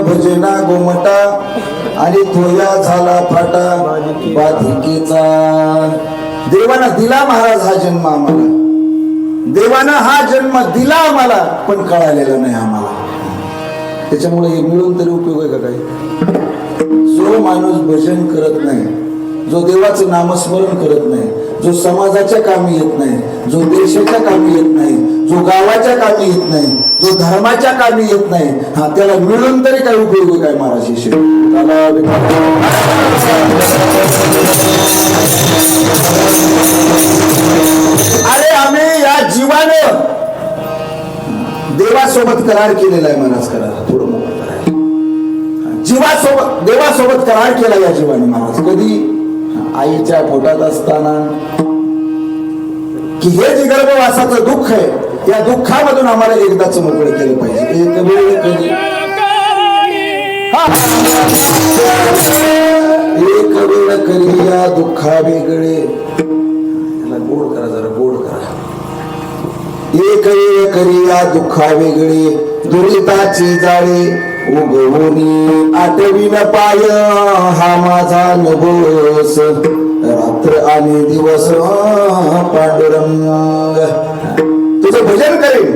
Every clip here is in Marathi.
भजना गोमटा आणि थोया झाला फाटा बाधिकेचा. देवानं दिला महाराज हा जन्म आम्हाला, देवानं हा जन्म दिला आम्हाला, पण कळालेला नाही आम्हाला. त्याच्यामुळे हे मिळून तरी उपयोग आहे का काही? जो माणूस भजन करत नाही, जो देवाचं नामस्मरण करत नाही, जो समाजाच्या कामी येत नाही, जो देशाच्या कामी येत नाही, जो गावाच्या कामी येत नाही, जो धर्माच्या कामी येत नाही, हा त्याला मिळून तरी काय उपयोग काय महाराज? अरे आम्ही या जीवानं देवासोबत करार केलेला आहे महाराज. करा थोडं मोठं करा. जीवासोबत देवासोबत करार केला या जीवाने महाराज. कधी? आईच्या पोटात असताना. की हे जे गर्भवासाचं दुःख आहे, या दुःखामधून आम्हाला एकदाच मोकळे केलं पाहिजे. एक वेळ कधी, एक वेळ करी या दुःखा वेगळे. गोड करा, जरा गोड करा. एक वेळ करी या दुःखा वेगळे, दुरिताची जाळे उगवून आठवीन पाय हा माझा नभोस. रात्र आणि दिवस पांडुरंग तुझं भजन करेन,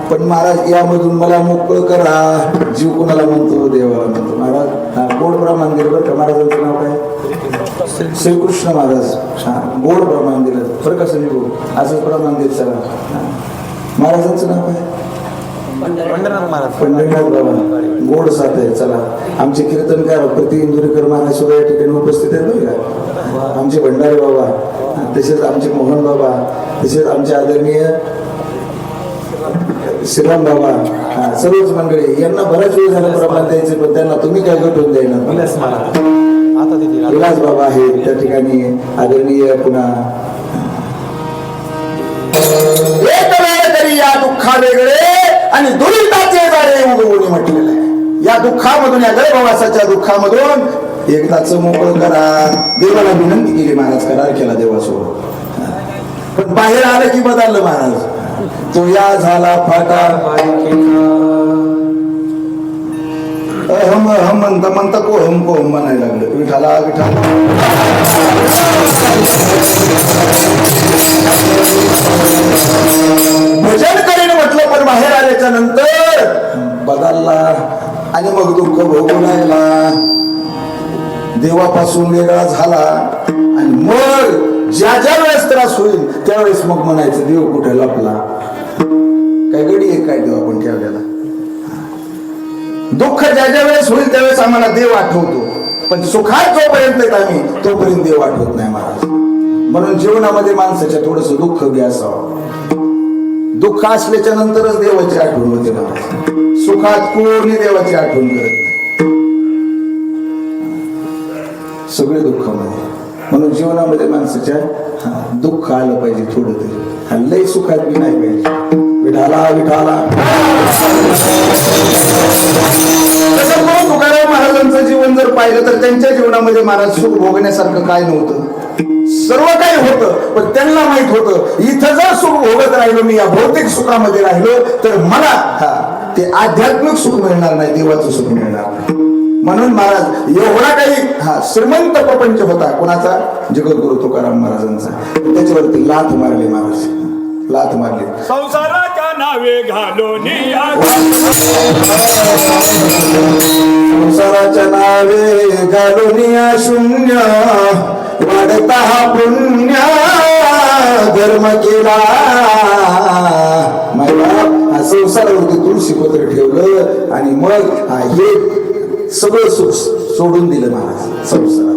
पण महाराज यामधून मला मोकळं करा. जीव कोणाला म्हणतो? देवाला म्हणतो. महाराज गोड ब्रह्मा मंदिर बरं का. महाराजांचं नाव काय? श्रीकृष्ण महाराज. गोड ब्रह्मा मंदिर बरं का. सगळी गोड असंच ब्रह्मा मंदिर. चला महाराजांचं नाव काय? पंढरनाथ महाराज. पंढरनाथ बाबा गोड साथ आहे. चला आमचे कीर्तनकार प्रति इंदुरीकर महाराज सुद्धा या ठिकाणी उपस्थित आहेत बघा. आमचे भंडारे बाबा, तसेच आमचे मोहन बाबा, तसेच आमचे आदरणीय श्रीराम बाबा, सर्वच मंडळी. यांना बऱ्याच वेळ झाला प्रमाण द्यायचे, पण त्यांना तुम्ही काय गटून द्यायला. विलास बाबा आहे त्या ठिकाणी आदरणीय. पुन्हा या दुःखा वेगळे आणि दुरिताचे जाळे उगवून म्हटलेलं आहे. या दुःखामधून, या गर्भवासाच्या दुःखामधून एकदाच मोकळं करा. देवाला विनंती केली महाराज, करार केला देवासोबत. पण बाहेर आलं की बदललं महाराज. तो या झाला फाटा. अहम अहम म्हणता म्हणता कोहम कोहम म्हणायला लागलं. विठाला विठाला भजन करेन म्हटलं, पण बाहेर आल्याच्या नंतर बदलला आणि मग दुःख भोगू लागला. देवापासून वेगळा झाला आणि मग ज्या ज्या वेळेस त्रास होईल त्यावेळेस मग म्हणायचं देव कुठे लपला. काय गडी आहे काय देव आपण ठेवलेला? दुःख ज्या ज्या वेळेस होईल त्यावेळेस आम्हाला देव आठवतो, पण सुखात जोपर्यंत आम्ही तोपर्यंत देव आठवत नाही महाराज. म्हणून जीवनामध्ये माणसाच्या थोडस दुःख बी असावं. दुःख असल्याच्या नंतरच देवाची आठवण होते महाराज. सुखात कोणी देवाची आठवण करत नाही, सगळे दुःखामध्ये. म्हणून जीवनामध्ये माणसाच्या दुःख आलं पाहिजे थोडं तरी. लई सुखात बी नाही पाहिजे. विठाला विठाला. तुकाराम महाराजांचं जीवन जर पाहिलं तर त्यांच्या जीवनामध्ये महाराज सुख भोगण्यासारखं काय नव्हतं. सर्व काही होतं, पण त्यांना माहित होतं इथं जर सुख भोगत राहिलो मी, या भौतिक सुखामध्ये राहिलो, तर मला ते आध्यात्मिक सुख मिळणार नाही, देवाचं सुख मिळणार नाही. म्हणून महाराज एवढा काही श्रीमंत प्रपंच होता कोणाचा? जगद्गुरु तुकाराम महाराजांचा. त्याच्यावरती लाथ मारली महाराज, लाथ मारली. संसाराच्या नावे घालून, संसाराच्या नावे घालून शून्य वाढता हा पुण्य धर्म केला. माझ्या संसारावरती तुळशीपत्र ठेवलं आणि मग हे सगळं सुख सोडून दिलं महाराज. संसारात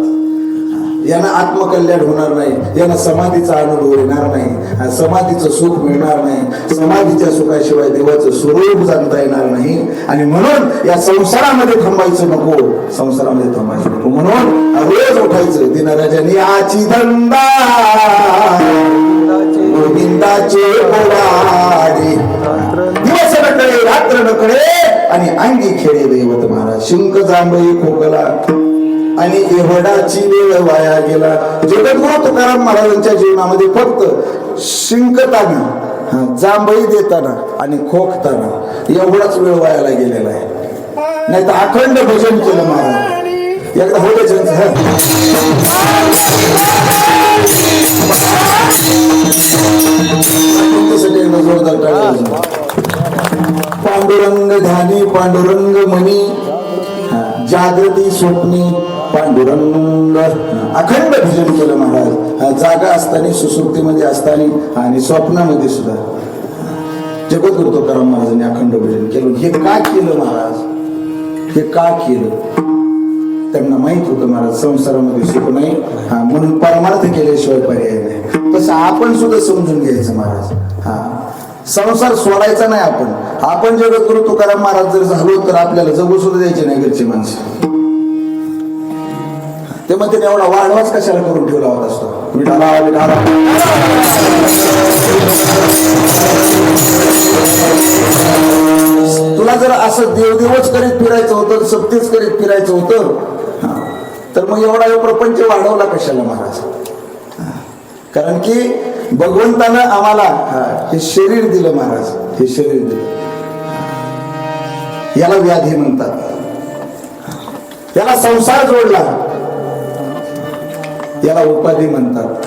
यांना आत्मकल्याण होणार नाही, यांना समाधीचा अनुभव येणार नाही, समाधीचं सुख मिळणार नाही, समाधीच्या सुखाशिवाय देवाचं स्वरूप जाणता येणार नाही. आणि म्हणून या संसारामध्ये थांबायचं नको, संसारामध्ये थांबायचं नको. म्हणून रोज उठायचं. दिनराजाने आची धंदा गोविंदाचे पोवाडे, दिवस नकडे रात्र नकडे आणि अंगी खेळे दैवत महाराज. शिंक जांभई खोकला आणि एवढाची वेळ वाया गेला. जगद्गुरु तुकाराम महाराजांच्या जीवनामध्ये फक्त शिंकताना, जांभई देताना आणि खोकताना एवढाच वेळ वायाला गेलेला आहे. नाही तर अखंड भजन केलं महाराज. एकदा होते जोरदार टाळ्या. पांडुरंग ध्यानी पांडुरंग मनी जागृती स्वप्नी पांडुरंग. अखंड भजन केलं महाराज. जागा असताना सुसुप्तीमध्ये असताना आणि स्वप्नामध्ये सुद्धा जगद्गुरु तुकाराम महाराजांनी अखंड भजन केलं. हे का केलं महाराज? हे का केलं? त्यांना माहित होतं महाराज संसारामध्ये सुख नाही, म्हणून परमार्थ केल्याशिवाय पर्याय नाही. तसं आपण सुद्धा समजून घ्यायचं महाराज. संसार सोडायचा नाही. आपण जगद्गुरु तुकाराम महाराज जर झालो तर आपल्याला जगू सुद्धा द्यायचे नाही घरची माणसं. ते मग त्याने एवढा वाढवाच कशाला करून ठेवला होता असतो. विठाला विठाला तुला जर असं देवदेवच करीत फिरायचं होतं, सप्तीच करीत फिरायचं होतं, तर मग एवढा प्रपंच वाढवला कशाला महाराज? कारण की भगवंतानं आम्हाला हे शरीर दिलं महाराज. हे शरीर दिलं, याला व्याधी म्हणतात. याला संसार जोडला, याला उपाधी म्हणतात.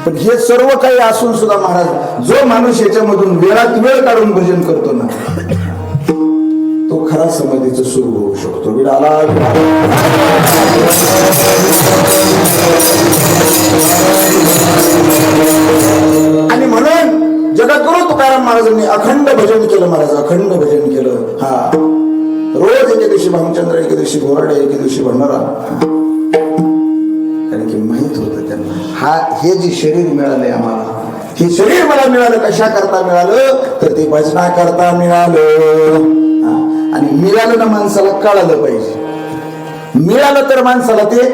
पण हे सर्व काही असून सुद्धा महाराज, जो माणूस याच्यामधून वेळात वेळ काढून भजन करतो ना, तो खरा समाधीचं सुरू होऊ शकतो. विडाला आणि म्हणून जगद्गुरु तुकाराम महाराजांनी अखंड भजन केलं महाराज. अखंड भजन केलं. रोज एके दिवशी भामचंद्र, एके दिवशी बोराडे, एके दिवशी भंडारा. कारण की माहित होतं त्यांना, हे जे शरीर मिळालंय आम्हाला, हे शरीर मला मिळालं कशा करता मिळालं? तर ते भजना करता मिळालं. आणि मिळालं ना माणसाला कळलं पाहिजे. मिळालं तर माणसाला ते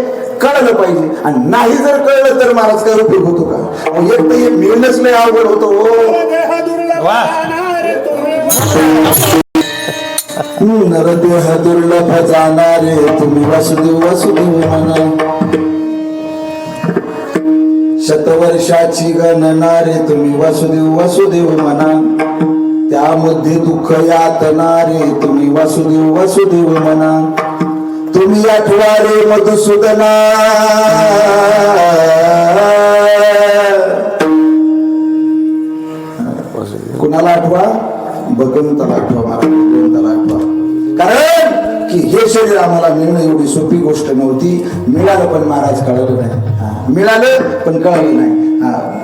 कळलं पाहिजे. आणि नाही जर कळलं तर महाराज काय उपयोग होतो का? एक तर हे मिळणंच लय अवघड होतो. नरदेह दुर्लभ जाणारे तुम्ही वासुदेव वासुदेव म्हणा. शतवर्षाची गणनारे तुम्ही वासुदेव वासुदेव म्हणा. त्यामध्ये दुःख यातनारे तुम्ही वासुदेव वासुदेव म्हणा. तुम्ही आठवारे मधुसूदना. कुणाला आठवा? भगवंताला आठवा महाराज. भगवंताला आठवा. कारण की हे शरीर आम्हाला मिळणं एवढी सोपी गोष्ट नव्हती. मिळालं पण महाराज कळलं नाही. मिळालं पण कळलं नाही.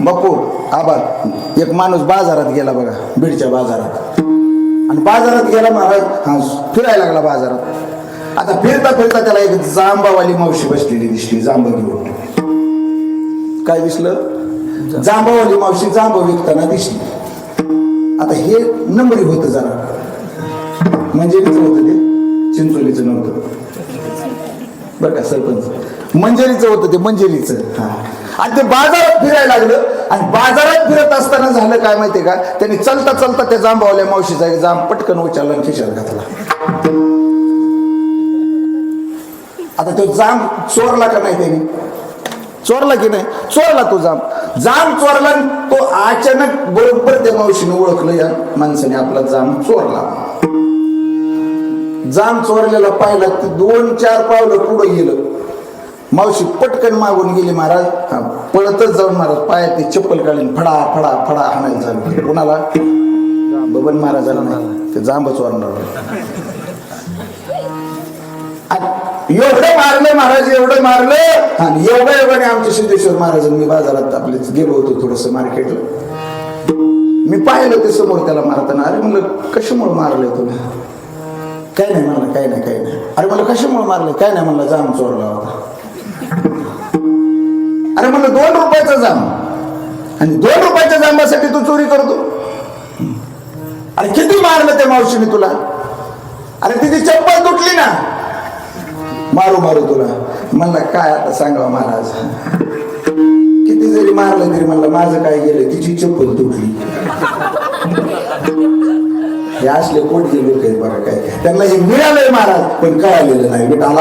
बापू आबाद एक माणूस बाजारात गेला बघा, बीडच्या बाजारात. आणि बाजारात गेला महाराज, फिरायला लागला बाजारात. आता फिरता फिरता त्याला एक जांबावाली मावशी बसलेली दिसली, जांब घेऊन. काय दिसलं? जांबावाली मावशी जांब विकताना दिसली. आता हे नंबरी होतं जरा, मंजेरीचं होतं ते, चिंचोलीचं नव्हतं बरं का सरपंच. मंजेरीचं होतं ते, मंजेरीचं. आणि ते बाजारात फिरायला लागलं. आणि बाजारात फिरत असताना झालं काय माहितीये का? त्यांनी चलता चलता त्या जांबावल्या मावशीचा एक जांब पटकन उचलला आणि खिशात घातला. आता तो जांब चोरला का नाही? त्यांनी चोरला की नाही? चोरला तो जांब. जांब चोरला. तो अचानक बरोबर त्या मावशीने ओळखलं, या माणसाने आपला जांब चोरला. जांब चोरलेला पाहिला, 2-4 पावलं पुढे गेलं. मावशी पटकन मागून गेली महाराज. पळतच जाऊन महाराज पायात ते चप्पल काढून फडा फडा फडा हाणायला चालू. कोणाला? बबन महाराजाला नाही, ते जांब चोरणार. एवढं मारलं महाराज, एवढं मारलं. आणि एवढं आमच्या सिद्धेश्वर महाराजांनी बाजारात आपले गेलो होतो थोडस मार्केटला. मी पाहिलं ते समोर त्याला मारताना. अरे म्हणलं कशामुळे मारलंय तुला? काय नाही म्हणलं, काय नाही, काय नाही. अरे मला कशामुळे मारलंय? काय नाही म्हणलं, जाम चोरला होता. अरे म्हणलं 2 रुपयाचा जाम, आणि 2 रुपयाच्या जांबासाठी तू चोरी करतो? अरे किती मारलं त्या मावशीने तुला? अरे तिची चप्पल तुटली ना. मारू मारू तुला. म्हणला काय आता सांगावा महाराज, किती जरी मारलं तरी म्हणलं माझं काय गेलं, तिची चप्पल तुटली. हे असले कोट गेलो काही बघा काय काय. त्यांना हे मिळालंय महाराज पण कळालेलं नाही. विठाला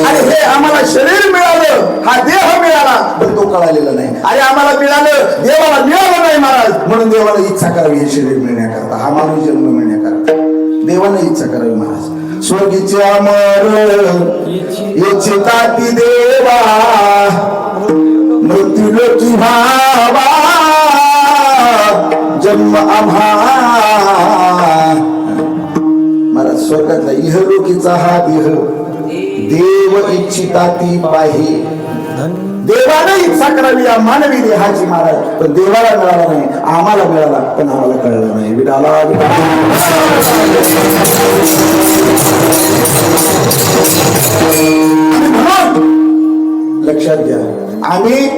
आणि हे आम्हाला शरीर मिळालं, हा देह मिळाला पण तो कळालेला नाही. अरे आम्हाला मिळालं, देवाला मिळालं नाही महाराज, म्हणून देवाला इच्छा करावी हे शरीर मिळण्याकरता, हा मानवी जन्म मिळण्याकरता देवाने इच्छा करावी महाराज. स्वर्गीचे अमर इच्छिता ती देवा, मृत्यूलोकी भावा जन्म आम्हा. महाराज स्वर्गातला इहलोकीचा हा देह देव इच्छिता ती पाही. देवाने इच्छा करावी या मानवी देहाची महाराज, पण देवाला मिळाला नाही, आम्हाला मिळाला पण आम्हाला कळलं नाही. विडाला लक्षात घ्या, आम्ही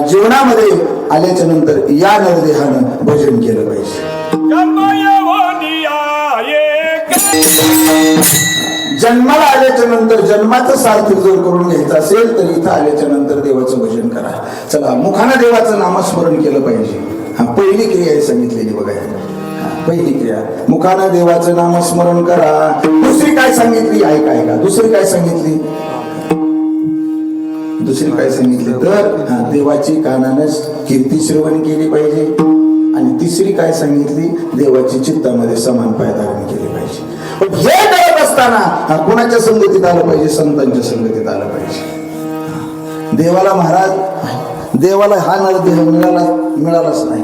जीवनामध्ये आल्याच्या नंतर या नरदेहानं भजन केलं पाहिजे. जन्माला आल्याच्या नंतर जन्माचं सार्थक जर करून घ्यायचं असेल तर इथं आल्याच्या नंतर देवाचं भजन करा. चला मुखानं देवाचं नामस्मरण केलं पाहिजे. हा पहिली क्रिया आहे सांगितलेली बघा. पहिली क्रिया मुखानं देवाचं नामस्मरण करा. दुसरी काय सांगितली ऐका. दुसरी काय सांगितली तर देवाची कानानं कीर्ती श्रवण केली पाहिजे. आणि तिसरी काय सांगितली, देवाची चित्तामध्ये समान पायदारण केली पाहिजे. पण हे करत असताना कोणाच्या संगतीत आलं पाहिजे, संतांच्या संगतीत आलं पाहिजे. देवाला महाराज देवाला हा नरदेह मिळालाच नाही.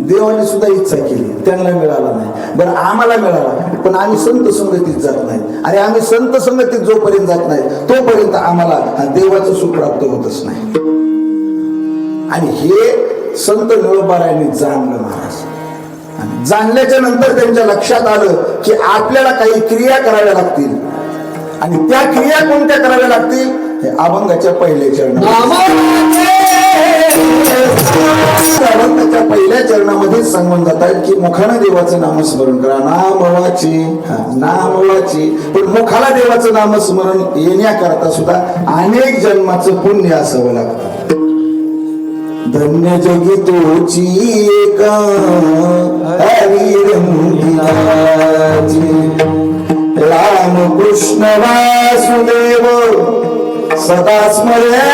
देवाने सुद्धा इच्छा केली, त्यांना मिळाला नाही. बरं आम्हाला मिळाला पण आम्ही संत संगतीत जात नाही. अरे आम्ही संत संगतीत जोपर्यंत जात नाही तोपर्यंत आम्हाला देवाचं सुख प्राप्त होतच नाही. आणि हे संत निळोबारायांनी जाणलं महाराज. आणि जाणल्याच्या नंतर त्यांच्या लक्षात आलं की आपल्याला काही क्रिया कराव्या लागतील. आणि त्या क्रिया कोणत्या कराव्या लागतील, हे अभंगाच्या पहिल्या अभंगाच्या पहिल्या चरणामध्ये सांगून जातात की मुखानं देवाचं नामस्मरण करा. नामवाची पण मुखाला देवाचं नामस्मरण येण्याकरता सुद्धा अनेक जन्माचं पुण्य असावं लागतं. धन्य जगी तोची एक हरी रंगिनाची, राम कृष्ण वासुदेव सदा स्मरे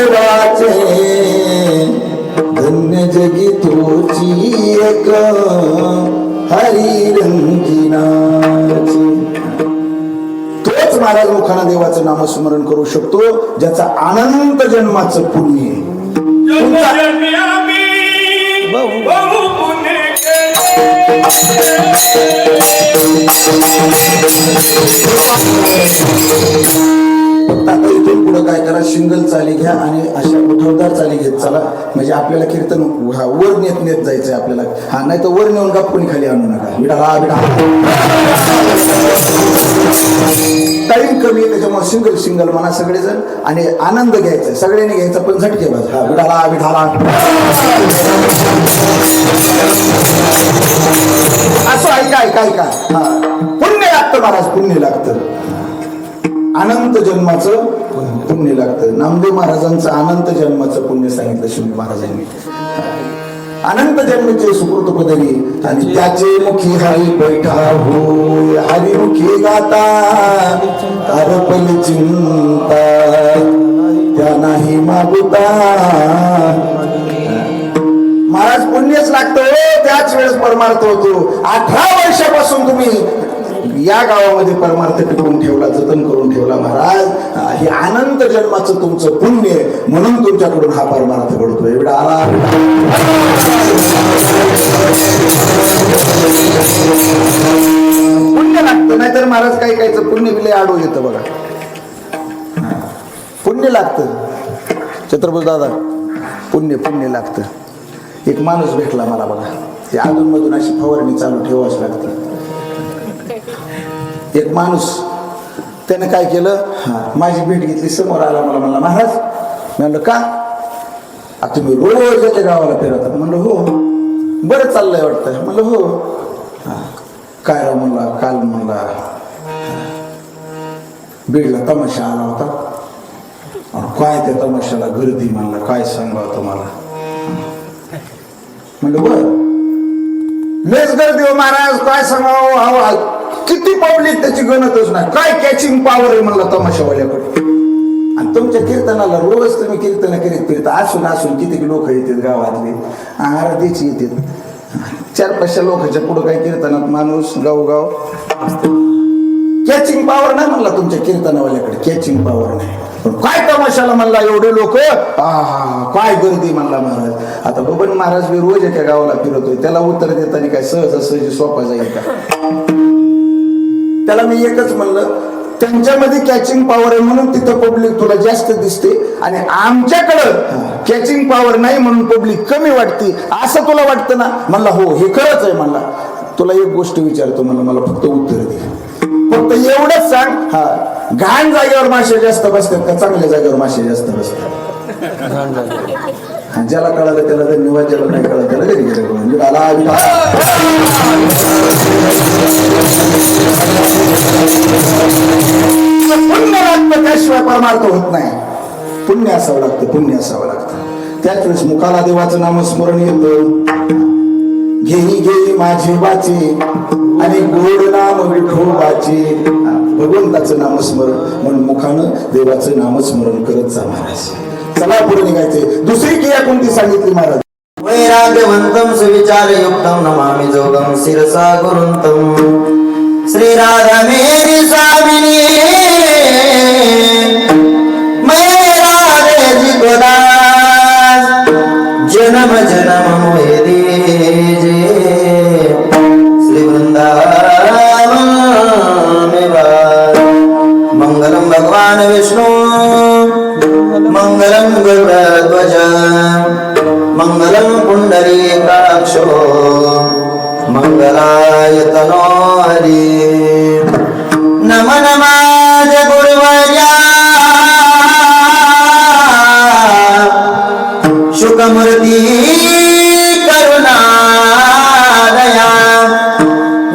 वाचे. धन्य जगी तोची एक हरी रंगिनाची. तोच महाराज मुखानं देवाचं नामस्मरण करू शकतो ज्याचा अनंत जन्माचं पुण्य आहे. इथून पुढे काय करा, सिंगल चाली घ्या आणि अशा उठवदार चाली घेत चला. म्हणजे आपल्याला कीर्तन वर नेत जायचंय आपल्याला. हा नाही तर वर नेऊन गप्पून खाली आणू नका. टाइम कमी आहे त्याच्यामुळे सिंगल म्हणा सगळेजण. आणि आनंद घ्यायचा सगळ्यांनी घ्यायचा पण झटके बस. हा विठाला असं ऐका. हा पुण्य लागतं महाराज, पुण्य लागतं. अनंत जन्माचं पुण्य लागतं. नामदेव महाराजांचं अनंत जन्माचं पुण्य सांगितलं शिवाजी महाराजांनी. अनंत जन्मीचे सुकृत पदरी आणि त्याचे मुखी हरी बैठा होय. हरिमुखी गाता अर्पण चिंता त्या नाही मागुता. महाराज पुण्यच लागतं त्याच वेळेस परमार्थ होतो. 18 वर्षापासून तुम्ही या गावामध्ये परमार्थ टिकवून ठेवला, जतन करून ठेवला महाराज. हे अनंत जन्माचं तुमचं पुण्य म्हणून तुमच्याकडून हा परमार्थ घडतो. एवढा आला पुण्य लागतं. नाहीतर महाराज काही काहीचं पुण्य बिले आडू येतं बघा. पुण्य लागतं छत्रपती दादा, पुण्य लागतं. एक माणूस भेटला मला बघा, ते अधून मधून अशी फवारणी चालू ठेवावंच लागतं. एक माणूस त्याने काय केलं, माझी भेट घेतली, समोर आला, मला म्हणला महाराज. मी म्हणलं का, आता तुम्ही रोज याच्या गावाला फिरतात? म्हणलं हो. बरं चाललंय वाटतं? म्हणलं हो. काय राव म्हणला, काल म्हणला बीडला तमाशा आला होता. काय त्या तमाशाला गर्दी म्हणला, काय सांगावं तुम्हाला. म्हणलं बर, लेच गर्दी हो महाराज, काय सांगावं, किती पब्लिक त्याची गणतच नाही, काय कॅचिंग पॉवर आहे म्हणलं तमाशावाल्याकडे. आणि तुमच्या कीर्तनाला रोज तुम्ही कीर्तन करीत फिरता, असून किती लोक येतात गावातले, आरतीची येतात, 400-500 लोकांच्या पुढं काही कीर्तनात माणूस गाव कॅचिंग पॉवर नाही म्हणला तुमच्या कीर्तनावाल्याकडे, कॅचिंग पॉवर नाही. पण काय तमाशाला म्हणला एवढे लोक, काय गर्दी म्हणला महाराज. आता बबन महाराज मी रोज एका गावाला फिरतोय, त्याला उत्तर देताना काय सहज सोपा जाईल का? त्याला मी एकच म्हणलं, त्यांच्यामध्ये कॅचिंग पॉवर आहे म्हणून तिथं पब्लिक तुला जास्त दिसते, आणि आमच्याकडं कॅचिंग पॉवर नाही म्हणून पब्लिक कमी वाटते, असं तुला वाटतं ना? म्हणला हो, हे खरंच आहे. म्हणला तुला एक गोष्ट विचारतो, म्हणलं मला फक्त उत्तर दे, फक्त एवढंच सांग, घाण जागेवर मासे जास्त बसतात का चांगल्या जागेवर मासे जास्त बसतात? ज्याला कळालं त्याला धन्यवाद, ज्याला नाही कळलं त्याला घरी गेलं. पुण्य लागतं, त्याशिवाय परमार्थ होत नाही. पुण्य असावं लागतं. त्याच वेळेस मुखाला देवाचं नामस्मरण येतं, घेई माझे वाचे आणि गोड नाम विठोबाचे, भगवंताचं नामस्मरण म्हणून मुखानं देवाचं नामस्मरण करत जा महाराज. चला पुढे निघायचे. दुसरी क्रिया कोणती सांगितली महाराज? वैराग्यवंतं सुविचारयुक्तं नमामि जोगं शिरसा गुरुन्तं. श्री राधा मेरी स्वामिनी मैं राधे जी को दास, जन्म जन्म मोहे दीजे श्री वृंदावन में वास. मंगलम भगवान विष्णु मंगलम गरुड़ध्वज मंगलम पुंडरीकाक्षो मंगलाय तनो हरि. नमः नमाज गुरुवर्या शुकमूर्ती करुणा दया.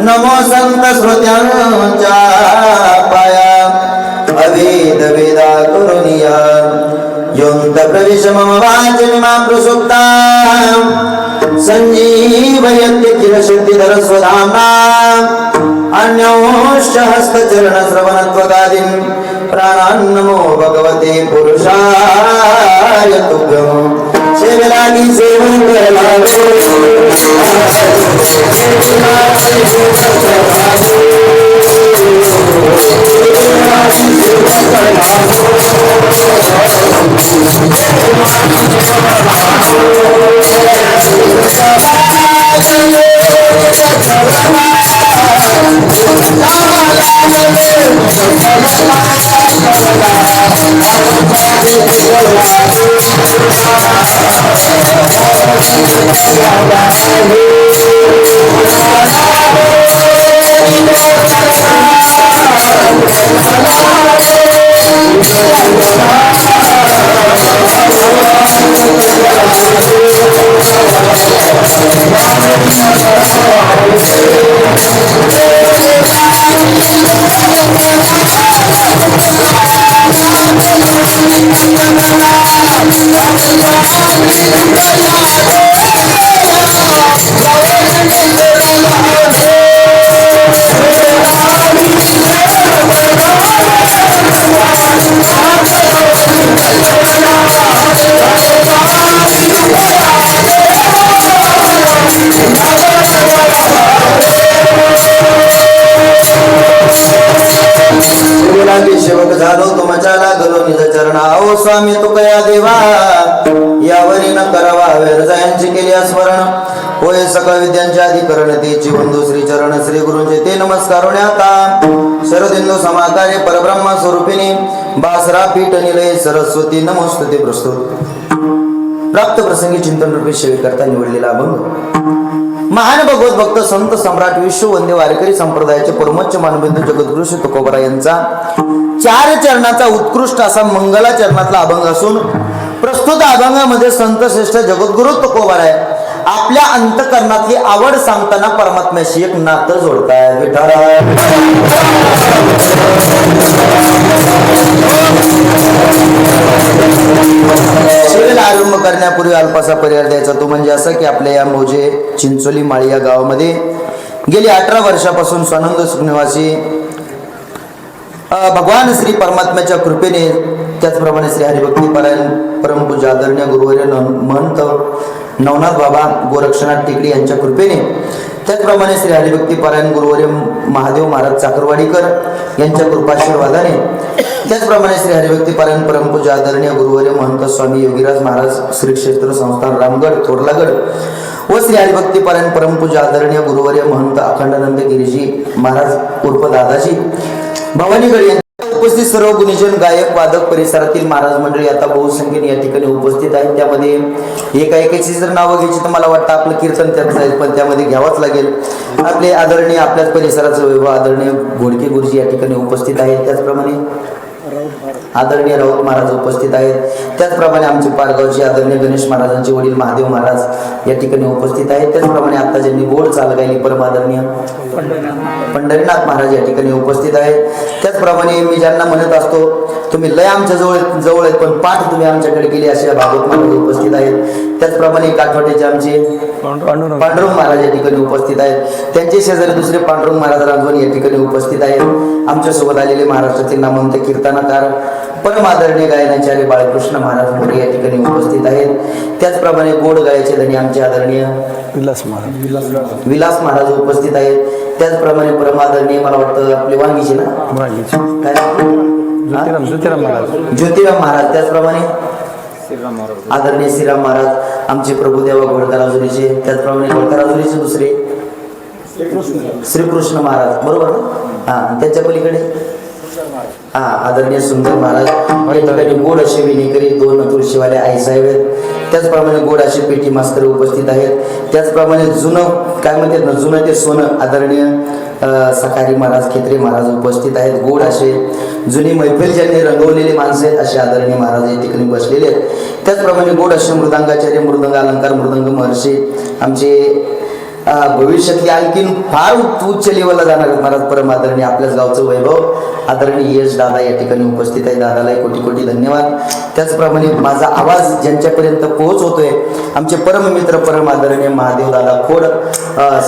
नमो संत श्रोत्यांच्या पाया अवेद वेदा करुनिया. योऽन्त प्रविश मम वाचमिमां प्रसुप्ता संजीवयत्य किल सिद्धिधर स्वधाम्ना. अन्योश्च हस्तचरणश्रवणत्वगादीन् प्राणान् नमो भगवते पुरुषाय तुभ्यं. सेवलागी सेवन सेवक झालो तुमच्या लागलो निज चरणा. ओ स्वामी तू कया देवा यावरी न करावा व्यवसायांची केली स्मरण. होय सकळ विद्यांचे अधिकरण तेची बंधू श्री चरण श्री गुरुंचे ते नमस्कार. आता शरदिंदू समाकारे परब्रह्म स्वरूपिणी बासरा पीठ निलय सरस्वती नमोस्तुते. प्रस्तुत प्राप्त प्रसंगी चिंतन रूपी सेवेकरता निवडलेला अभंग. महान भगवत भक्त संत सम्राट विश्ववंद्य वारकरी संप्रदायाचे परमोच्च मानबिंदू जगद्गुरु श्री तुकोबरा यांचा 4 चरणाचा उत्कृष्ट असा मंगला चरणातला अभंग असून प्रस्तुत अभंगामध्ये संत श्रेष्ठ जगद्गुरु तुकोबरा आपल्या अंतकरणातली आवड सांगताना परमात्म्याशी एक नातं जोडताय. विठ्ठला सेवेला आरंभ करण्यापूर्वी अल्पासा पर्याय द्यायचा, तो म्हणजे असं की आपल्या या मौजे चिंचोली माळी या गावामध्ये गेली 18 वर्षापासून स्वानंद सुखनिवासी भगवान श्री परमात्म्याच्या कृपेने, त्याचप्रमाणे श्री हरिभक्ती परायण परमपूज्य आदरणीय गुरुवर्य महंत नवनाथ बाबा गोरक्षनाथ टेकडी यांच्या कृपेने, त्याचप्रमाणे श्री हरिभक्ती परायण गुरुवर्य महादेव महाराज चाकरवाडीकर यांच्या कृपाशीर्वादाने, त्याचप्रमाणे श्री हरिभक्ती परायण परमपूज्य आदरणीय गुरुवर्य महंत स्वामी योगीराज महाराज श्री क्षेत्र संस्थान रामगड थोरलागड व श्री हरिभक्ती परायण परमपूज्य आदरणीय गुरुवर्य महंत अखंडानंद गिरीजी महाराज उर्फ दादाजी भवानीगड यांच्या उपस्थित सर्व गुणीजन गायक वादक परिसरातील महाराज मंडळी आता बहुसंख्येने या ठिकाणी उपस्थित आहेत. त्यामध्ये एकाएकाची जर नावं घ्यायची तर मला वाटतं आपलं कीर्तन त्यात जाईल, पण त्यामध्ये घ्यावंच लागेल. आपले आदरणीय आपल्याच परिसराचं वैभव आदरणीय घोडके गुरुजी या ठिकाणी उपस्थित आहेत. त्याचप्रमाणे आदरणीय राऊत महाराज उपस्थित आहेत. त्याचप्रमाणे आमचे पारगावचे आदरणीय गणेश महाराजांचे वडील महादेव महाराज या ठिकाणी उपस्थित आहेत. त्याचप्रमाणे आता ज्यांनी गोड चाल गायली परम आदरणीय पंढरीनाथ महाराज या ठिकाणी उपस्थित आहेत. त्याचप्रमाणे मी ज्यांना म्हणत असतो तुम्ही लय आमच्या जवळ आहेत, पण पाठ तुम्ही आमच्याकडे केली असे भागवत महाराज उपस्थित आहेत. त्याचप्रमाणे काठवाड्याचे आमचे पांडुरंग महाराज या ठिकाणी उपस्थित आहेत. त्यांचे शेजारी दुसरे पांडुरंग महाराज रांजवणी या ठिकाणी उपस्थित आहेत. आमच्यासोबत आलेले महाराष्ट्रातील नामवंत कीर्तनकार परम आदरणीय गायनाचार्य बाळकृष्ण महाराज मोरे या ठिकाणी उपस्थित आहेत. त्याचप्रमाणे गोड गायचे धनी आमचे आदरणीय विलास महाराज उपस्थित आहेत. त्याचप्रमाणे परम आदरणीय मला वाटतं आपले वांगीचे ना काय ज्योतिराम महाराज, त्याचप्रमाणे आदरणीय श्रीराम महाराज आमचे प्रभुदेवा घोडकराजुरीचे, त्याचप्रमाणे घोडकराजुरीचे दुसरे श्रीकृष्ण महाराज बरोबर ना, हा त्याच्या पलीकडे आदरणीय सुंदर महाराज या ठिकाणी गोड असे विनेकरी 2 तुळशीवाले आईसाहेब आहेत. त्याचप्रमाणे गोड असे पेटी मास्तर उपस्थित आहेत. त्याचप्रमाणे जुनं काय म्हणतात ना, जुनं ते सोनं आदरणीय सखारी महाराज खेत्रे महाराज उपस्थित आहेत. गोड असे जुनी मैफिल ज्यांनी रंगवलेले माणसं आहेत असे आदरणीय महाराज या ठिकाणी बसलेले आहेत. त्याचप्रमाणे गोड असे मृदांगाचार्य मृदंग अलंकार मृदंग महर्षी आमचे भविष्यातली आणखीन फार उच्च लेवलला जाणार महाराज परम आदरणीय आपल्याच गावचं वैभव आदरणीय यश दादा या ठिकाणी उपस्थित आहे. दादालाही कोटी कोटी धन्यवाद. त्याचप्रमाणे माझा आवाज ज्यांच्यापर्यंत पोहोचवतोय आमचे परम मित्र परम आदरणीय महादेव दादा खोड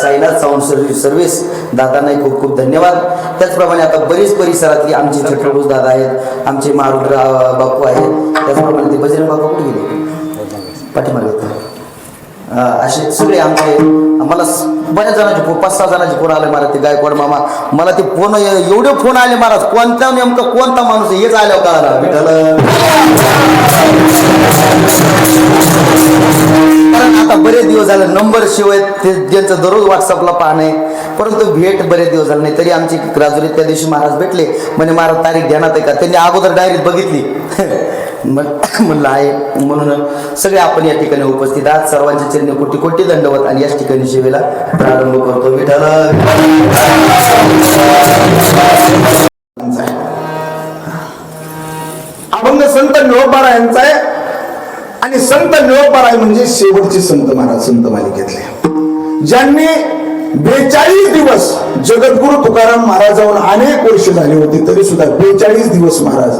साईनाथ साऊंड सर्व्हिस दादांनाही खूप खूप धन्यवाद. त्याचप्रमाणे आता बरीच परिसरातली आमचे छत्रभूज दादा आहेत, आमचे मारुद्र बापू आहेत. त्याचप्रमाणे ते बजरंग बापू कुठे गेले पाठीमागे असे सगळे आमचे मला बऱ्याच जणांचे 5-6 जणांचे फोन आले महाराज. ते गायकवाड मामा मला ते फोन एवढे फोन आले महाराज, कोणता नेमका कोणता माणूस हेच आल्यावर कळाला विठ्ठल. कारण आता बरेच दिवस झाले नंबर शिवाय ते ज्यांचं दररोज व्हॉट्सअपला पाहणं आहे, परंतु भेट बरेच दिवस झाले नाही. तरी आमची राजुरीत त्या दिवशी महाराज भेटले, म्हणजे महाराज तारीख ध्यानात आहे का, त्यांनी अगोदर डायरीत बघितली म्हणलं आहे. म्हणून सगळे आपण या ठिकाणी उपस्थित आहात. सर्वांच्या चरणी कोटी कोटी दंडवत आणि याच ठिकाणी सेवेला प्रारंभ करतो. विठ्ठल अभंग संत निळोबाराय यांचा आहे आणि संत निळोबाराय म्हणजे शेवटचे संत महाराज संत मालिकेतले, ज्यांनी 42 दिवस जगद्गुरु तुकाराम महाराजांवर अनेक वर्ष झाली होती, तरी सुद्धा 42 दिवस महाराज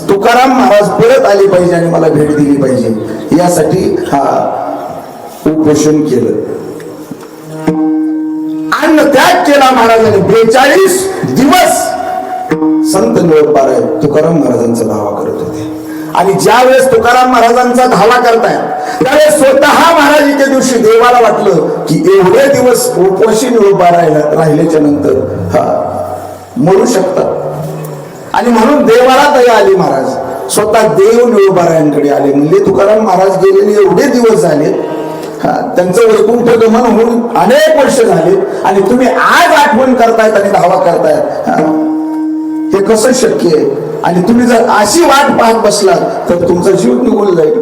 तुकाराम महाराज परत आले पाहिजे आणि मला भेट दिली पाहिजे यासाठी हा उपोषण केलं. अन्न त्याग केला महाराजांनी. 42 दिवस संत निळोबाराय तुकाराम महाराजांचा धावा करत होते. आणि ज्या वेळेस तुकाराम महाराजांचा धावा करताय त्यावेळेस स्वतः महाराज एके दिवशी देवाला वाटलं की एवढे दिवस उपवाशी निळोबाराय राहिल्याच्या नंतर हा मरू शकतात, आणि म्हणून देवाला दया आली. महाराज स्वतः देव निळोबारायांकडे आले, म्हणजे तुकाराम महाराज गेलेले एवढे दिवस झाले, त्यांचं वैकुंठ गमन होऊन अनेक वर्ष झाले, आणि तुम्ही आज आठवण करतायत आणि धावा करतायत, हे कसं शक्य आहे? आणि तुम्ही जर अशी वाट पाहत बसलात तर तुमचा जीव निघून जाईल.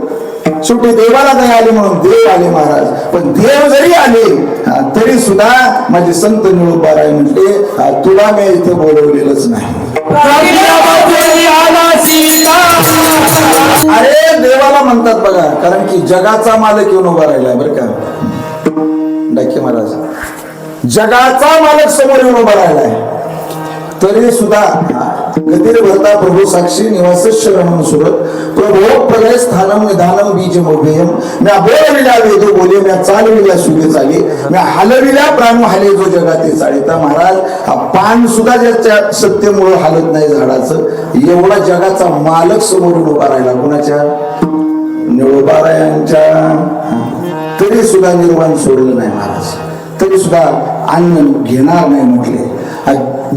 शेवटी देवाला दया आली म्हणून देव आले महाराज. पण देव जरी आले तरी सुद्धा माझे संत निळोबाराय म्हटले तुला मी इथे बोलवलेलंच नाही. अरे देवाला म्हणतात बघा, कारण की जगाचा मालक येऊन उभा राहिलाय बरं का. डाके महाराज जगाचा मालक समोर येऊन उभा राहिलाय, तरी सुद्धा गतीर भरता प्रभू साक्षी निवास शरणम सुरत प्रभो प्रलय स्थानम निधानम बीज मोभेयम म्या बोलविल्या वेदो बोले म्या चालविल्या सुगे चाले म्या हलविल्या प्राण हाले जो जगाते चाळे. तर महाराज हा पान सुद्धा ज्याच्या सत्तेमुळे हालत नाही झाडाचं एवढा जगाचा मालक समोरून उभा राहिला कोणाच्या निळोबारायांच्या. तरी सुद्धा निर्वाण सोडलं नाही महाराज, तरी सुद्धा अन्न घेणार नाही म्हटले.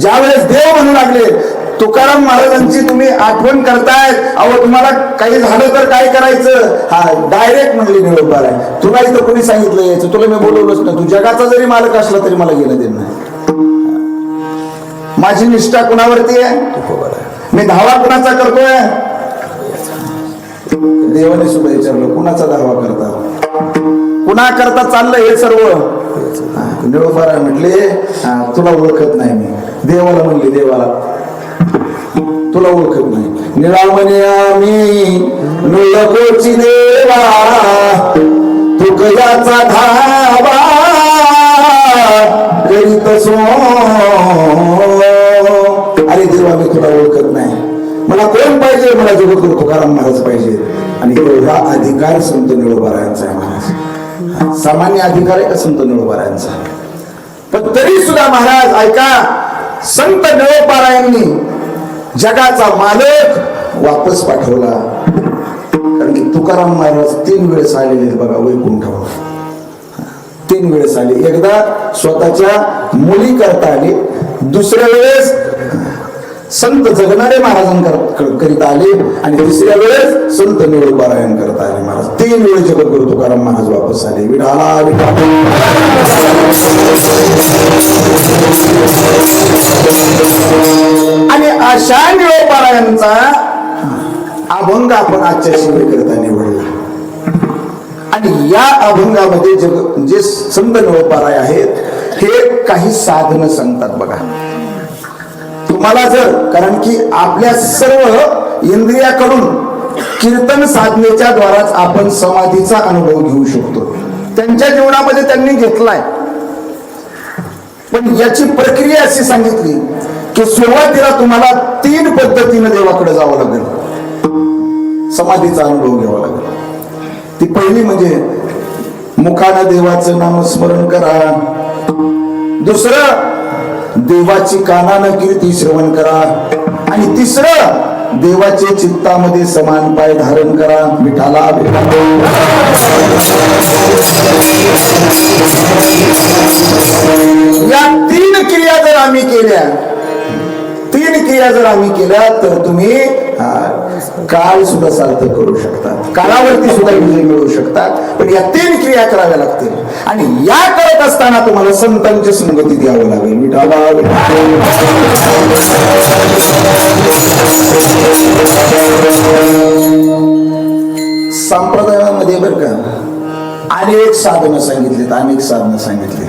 ज्या वेळेस देव म्हणू लागले तुकाराम महाराजांची तुम्ही आठवण करतायत, अहो तुम्हाला काही झालं तर काय करायचं, हा डायरेक्ट म्हणले निळोबार आहे. तुला इथं कोणी सांगितलं यायचं, तुला मी बोलवलंच ना, तू जगाचा जरी मालक असला तरी मला गेलं देणं नाही. माझी निष्ठा कुणावरती आहे, मी धावा कुणाचा करतोय. देवाने सुद्धा विचारलं कुणाचा धावा करता, कुणा करता चाललंय हे सर्व. निळोबारा म्हटले तुला ओळखत नाही मी. देवाला म्हणले देवाला तुला ओळखत नाही. निळा म्हणे आम्ही निळकोची देवा तू गजाचा धावा करीत सो. अरे देवा मी तुला ओळखत नाही, मला कोण पाहिजे, मला जगद्गुरु तुकाराम महाराज पाहिजे. आणि एवढा अधिकार संत निळोबारायांचा आहे महाराज, सामान्य अधिकार आहे का संत निळोबारायांचा. पण तरी सुद्धा महाराज ऐका, संत निळोबारायांनी जगाचा मालक वापस पाठवला. कारण की तुकाराम महाराज 3 वेळेस आलेले बघा वैकुंठावर, 3 वेळेस आले. एकदा स्वतःच्या मुली करता आले, दुसऱ्या वेळेस संत जगणारे महाराजांकरिता आले, आणि तिसऱ्या वेळेस संत निळोबारायण करता आले महाराज. 3 वेळेस जगद्गुरु तुकाराम महाराज वापस आले. विठाला आणि अशा निळोबारायांचा अभंग आपण आजच्या शिबिराकरिता निवडला. आणि या अभंगामध्ये जे संत निळोबाराय आहेत हे काही साधनं सांगतात बघा तुम्हाला. जर कारण की आपल्या सर्व इंद्रियाकडून कीर्तन साधनेच्या द्वाराच आपण समाधीचा अनुभव घेऊ शकतो. त्यांच्या जीवनामध्ये त्यांनी घेतलाय, पण याची प्रक्रिया अशी सांगितली की सुरुवातीला तुम्हाला 3 पद्धतीने देवाकडे जावं लागेल, समाधीचा अनुभव घ्यावा लागेल. ती पहिली म्हणजे मुखानं देवाचं नामस्मरण करा. दुसरं देवाची कानानं कीर्ती श्रवण करा. आणि तिसरं देवाचे चित्तामध्ये समान पाय धारण करा. विठाला या 3 क्रिया जर आम्ही केल्या, 3 क्रिया जर आम्ही केल्या तर तुम्ही काळ सुद्धा सार्थ करू शकतात, काळावरती सुद्धा विजय मिळवू शकतात. पण या 3 क्रिया कराव्या लागतील. आणि या करत असताना तुम्हाला संतांची संगती द्यावं लागेल. विठाला संप्रदायामध्ये बरं का अनेक साधनं सांगितलीत, अनेक साधनं सांगितली.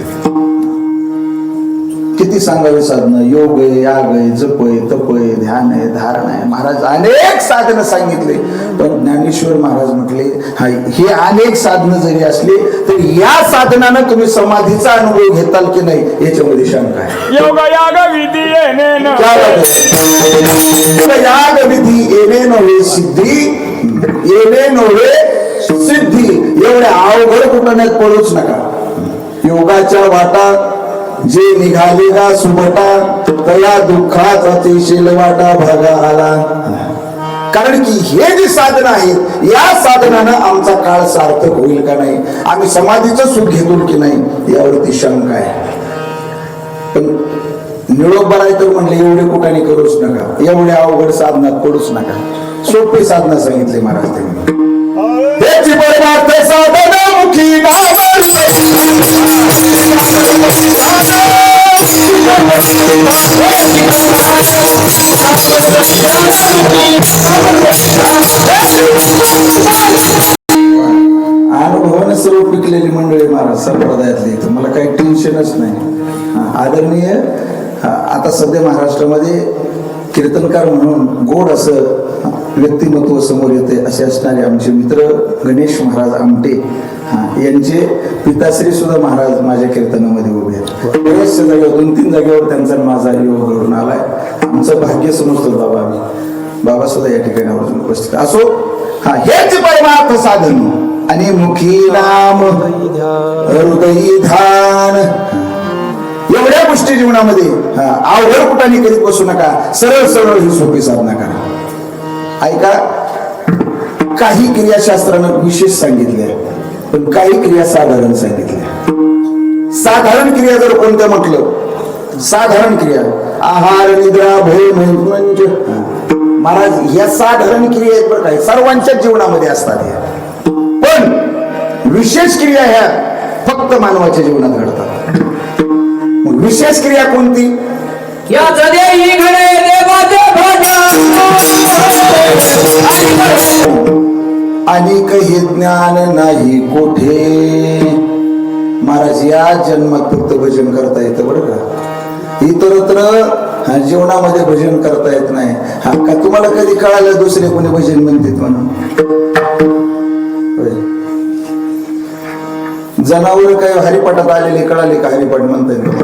किती सांगावे साधनं, योग आहे, याग आहे, जप आहे, तप आहे, ध्यान आहे, धारण आहे. महाराज अनेक साधनं सांगितले. पण ज्ञानेश्वर महाराज म्हटले हे अनेक साधनं जरी असले तरी या साधनानं तुम्ही समाधीचा अनुभव घेताल की नाही याच्यामध्ये शंका आहे. योग याग विधी येणे न याग विधी येणे नव्हे सिद्धी, येणे नव्हे सिद्धी. एवढ्या अवघड कुटण्यात पडूच नका. योगाच्या वाटा जे निघाले का सुबटा तया दुःखात अतिशील वाटा भागा आला. कारण की हे जे साधन आहेत या साधनानं आमचा काळ सार्थक होईल का नाही, आम्ही समाधीचं सुख घेतो की नाही यावरती शंका आहे. पण निळोबाराय तर म्हणले एवढे कुठाने करूच नका, एवढ्या अवघड साधनात पडूच नका. सोपे साधना सांगितले महाराज त्यांनी. त्याची परमार्थ साधना मुखी अनुभवाने सर्व पिकलेली मंडळी महाराज संप्रदायातली, तर मला काही टेन्शनच नाही. आदरणीय आता सध्या महाराष्ट्रामध्ये कीर्तनकार म्हणून गोड असं व्यक्तिमत्व समोर येते असे असणारे आमचे मित्र गणेश महाराज आमटे यांचे पिताश्री सुद्धा महाराज माझ्या कीर्तनामध्ये उभे आहेत. बऱ्याचशा जागेवर 2-3 जागेवर त्यांचा माझा योग घडून आलाय. आमचं भाग्य समजतो बाबा आम्ही. बाबा सुद्धा या ठिकाणी आवर्जून उपस्थित असो. हा हेच परमार्थ साधन. आणि मुखी नाम हृदयी ध्यान, एवढ्या गोष्टी जीवनामध्ये अवघड कुठाने करीत बसू नका. सरळ सरळ ही सोपी साधना करा. ऐका, काही क्रियाशास्त्रानं विशेष सांगितल्या, पण काही क्रिया साधारण सांगितल्या. साधारण क्रिया जर कोणत्या म्हटलं, साधारण क्रिया आहार निद्रा भय म्हणजे महाराज या साधारण क्रिया आहेत बरं काय, सर्वांच्या जीवनामध्ये असतात ह्या. पण विशेष क्रिया ह्या फक्त मानवाच्या जीवनात घडतात. मग विशेष क्रिया कोणती? आणि काही ज्ञान नाही कोठे. महाराज या जन्मात फक्त भजन करता येतं बरं का, इतरत्र जीवनामध्ये भजन करता येत नाही. हा का तुम्हाला कधी कळालं दुसरे कोणी भजन म्हणतात म्हणून? जनावर काही हरिपाठात आलेले कळाले का हरिपाठ म्हणतायत?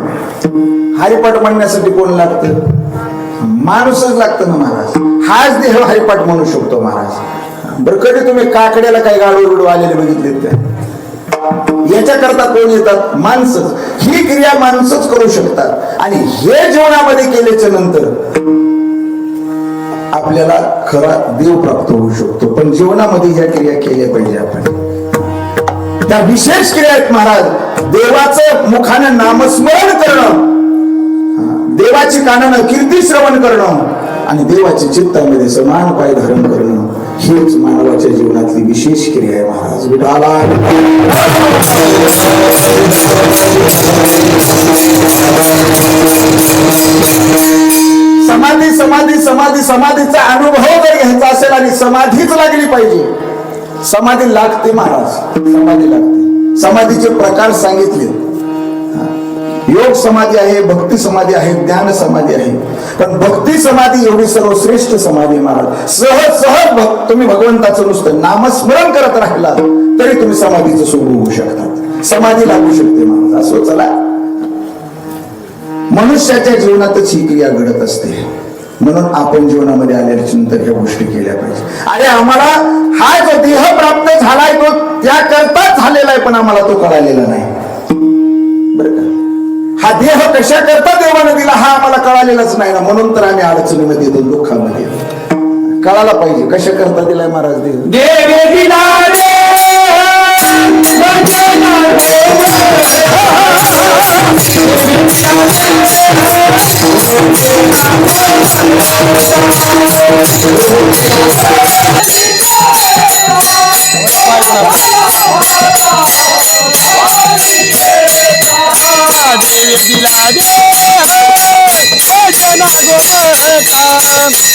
हरिपाठ म्हणण्यासाठी कोण लागतं? माणूसच लागतं ना महाराज. हाच देह हरिपाठ म्हणू शकतो महाराज. बरं कधी तुम्ही काकड्याला काही गाडू बिडू आलेले बघितलेत का? याच्या करता कोण येतात? माणसंच. ही क्रिया माणसंच करू शकतात. आणि हे जीवनामध्ये केल्याच्या नंतर आपल्याला खरा देव प्राप्त होऊ शकतो. पण जीवनामध्ये ह्या क्रिया केल्या पाहिजे आपण. त्या विशेष क्रिया आहेत महाराज. देवाचं मुखानं नामस्मरण करणं, देवाची कानानं कीर्ती श्रवण करणं आणि देवाच्या चित्तामध्ये समान पाय धारण करणं, हीच मानवाच्या जीवनातली विशेष क्रिया आहे महाराज. विठाला समाधी समाधी समाधी समाधीचा अनुभव जर घ्यायचा असेल आणि समाधीच लागली पाहिजे. समाधी लागते महाराज, समाधी लागते. समाधीचे प्रकार सांगितले. योग समाधी आहे, भक्ती समाधी आहे, ज्ञान समाधी आहे. पण भक्ती समाधी एवढी सर्वश्रेष्ठ समाधी महाराज. सहज सहज तुम्ही भगवंताचं नुसतं नामस्मरण करत राहिला तरी तुम्ही समाधीचं सुख होऊ शकतात. समाधी लागू शकते महाराज. असो चला, मनुष्याच्या जीवनातच ही क्रिया घडत असते. म्हणून आपण जीवनामध्ये आल्याच्या नंतर ह्या गोष्टी केल्या पाहिजे. अरे आम्हाला हा जो देह प्राप्त झालाय तो त्या करताच झालेला आहे, पण आम्हाला तो कळालेला नाही बरं का. हा देह कशा करता देवाने दिला हा आम्हाला कळालेलाच नाही ना. म्हणून तर आम्ही अडचणीमध्ये येतो, दुःखामध्ये येतो. कळायला पाहिजे कशा करता दिलाय महाराज देह. देवी दिला